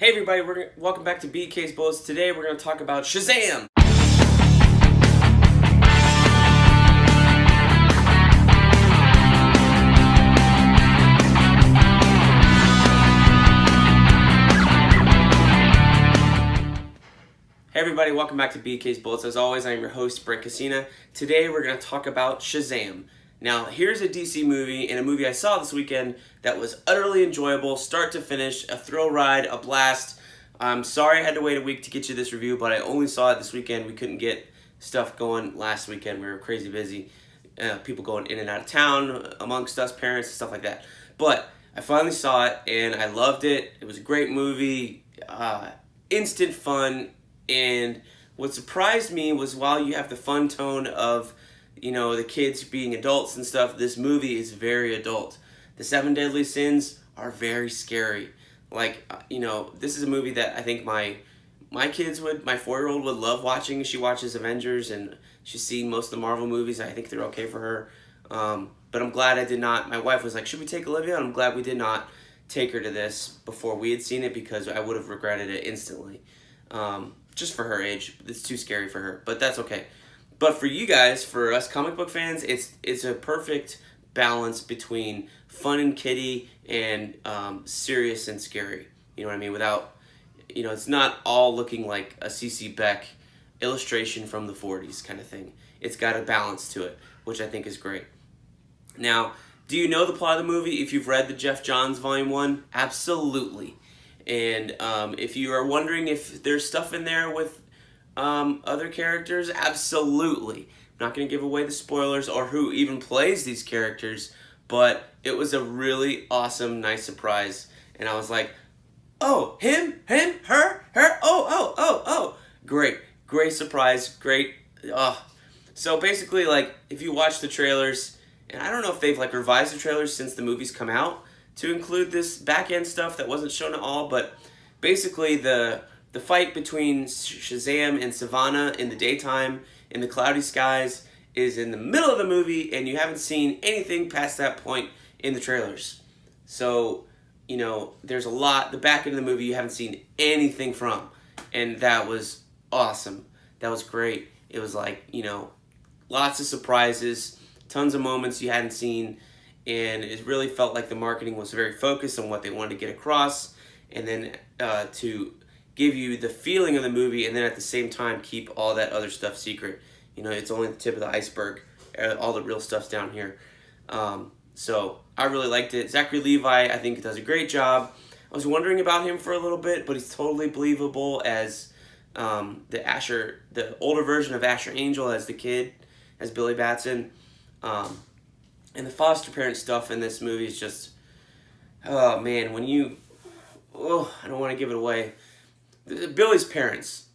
Hey everybody, welcome back to BK's Bullets. Today we're going to talk about Shazam! Hey everybody, welcome back to BK's Bullets. As always, I am your host, Brent. Today we're going to talk about Shazam. Now, here's a DC movie and a movie I saw this weekend that was utterly enjoyable, start to finish, a thrill ride, a blast. I'm sorry I had to wait a week to get you this review, but I only saw it this weekend. We couldn't get stuff going last weekend. We were crazy busy. People going in and out of town amongst us, parents, and stuff like that. But I finally saw it, and I loved it. It was a great movie, instant fun, and what surprised me was while you have the fun tone of, the kids being adults and stuff, this movie is very adult. The 7 Deadly Sins are very scary. This is a movie that I think my kids would, my 4-year-old would love watching. She watches Avengers and she's seen most of the Marvel movies. I think they're okay for her. But I'm glad I did not. My wife was like, should we take Olivia? And I'm glad we did not take her to this before we had seen it because I would have regretted it instantly. Just for her age. It's too scary for her, but that's okay. But for you guys, for us comic book fans, it's a perfect balance between fun and kiddie and serious and scary. You know what I mean? Without, it's not all looking like a C.C. Beck illustration from the 40s kind of thing. It's got a balance to it, which I think is great. Now, do you know the plot of the movie? If you've read the Jeff Johns Volume 1, absolutely. And if you are wondering if there's stuff in there with other characters, absolutely. I'm not going to give away the spoilers or who even plays these characters, but it was a really awesome, nice surprise. And I was like, oh, him, her, oh. Great surprise, great. So basically, if you watch the trailers, and I don't know if they've revised the trailers since the movie's come out to include this back-end stuff that wasn't shown at all, but basically the fight between Shazam and Savannah in the daytime in the cloudy skies is in the middle of the movie, and you haven't seen anything past that point in the trailers. So, there's a lot, the back end of the movie you haven't seen anything from, and that was awesome. That was great. It was lots of surprises, tons of moments you hadn't seen, and it really felt like the marketing was very focused on what they wanted to get across, and then to give you the feeling of the movie, and then at the same time keep all that other stuff secret. It's only the tip of the iceberg. All the real stuff's down here. So I really liked it. Zachary Levi, I think, does a great job. I was wondering about him for a little bit, but he's totally believable as the older version of Asher Angel as the kid, as Billy Batson. And the foster parent stuff in this movie is just, oh man, I don't want to give it away. Billy's parents,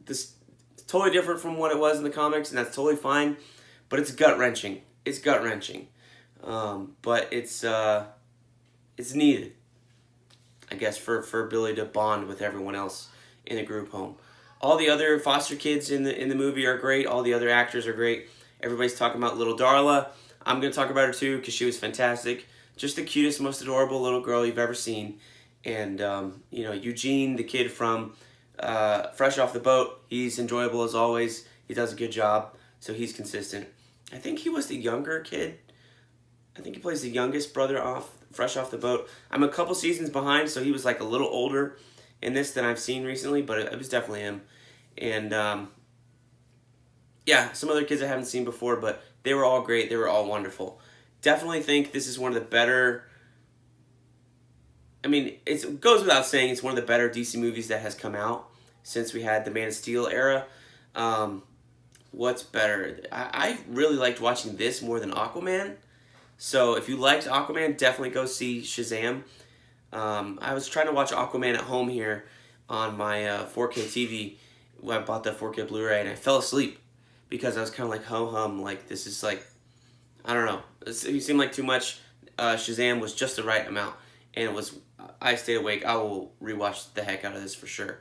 this is totally different from what it was in the comics, and that's totally fine, but it's gut-wrenching. But it's needed, I guess, for Billy to bond with everyone else in the group home. All the other foster kids in the movie are great. All the other actors are great. Everybody's talking about little Darla. I'm going to talk about her too because she was fantastic. Just the cutest, most adorable little girl you've ever seen. And, Eugene, the kid from Fresh Off the Boat, he's enjoyable as always. He does a good job, so he's consistent. I think he was the younger kid. I think he plays the youngest brother Fresh Off the Boat. I'm a couple seasons behind, so he was a little older in this than I've seen recently, but it was definitely him. And, some other kids I haven't seen before, but they were all great. They were all wonderful. Definitely think this is one of the better... it goes without saying it's one of the better DC movies that has come out since we had the Man of Steel era. What's better? I really liked watching this more than Aquaman. So if you liked Aquaman, definitely go see Shazam. I was trying to watch Aquaman at home here on my 4K TV. I bought the 4K Blu-ray and I fell asleep because I was kind of ho-hum, this is I don't know. It seemed like too much. Shazam was just the right amount. And I stayed awake. I will rewatch the heck out of this for sure.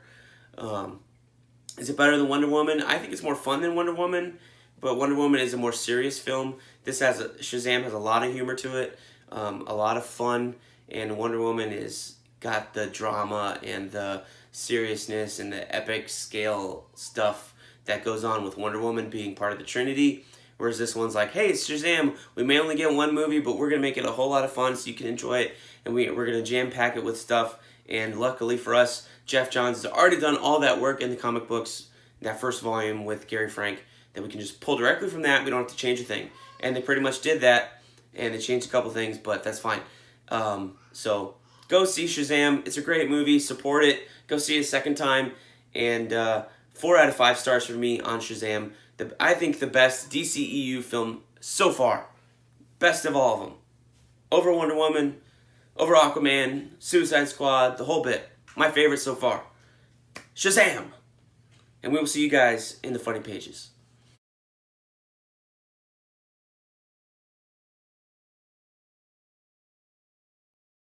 Is it better than Wonder Woman? I think it's more fun than Wonder Woman, but Wonder Woman is a more serious film. Shazam has a lot of humor to it, a lot of fun, and Wonder Woman is got the drama and the seriousness and the epic scale stuff that goes on with Wonder Woman being part of the Trinity. Whereas this one's like, hey, it's Shazam. We may only get one movie, but we're going to make it a whole lot of fun so you can enjoy it. And we're going to jam-pack it with stuff. And luckily for us, Jeff Johns has already done all that work in the comic books, that first volume with Gary Frank, that we can just pull directly from that. We don't have to change a thing. And they pretty much did that. And they changed a couple things, but that's fine. So go see Shazam. It's a great movie. Support it. Go see it a second time. And 4 out of 5 stars for me on Shazam. I think the best DCEU film so far. Best of all of them. Over Wonder Woman, over Aquaman, Suicide Squad, the whole bit. My favorite so far. Shazam! And we will see you guys in the funny pages.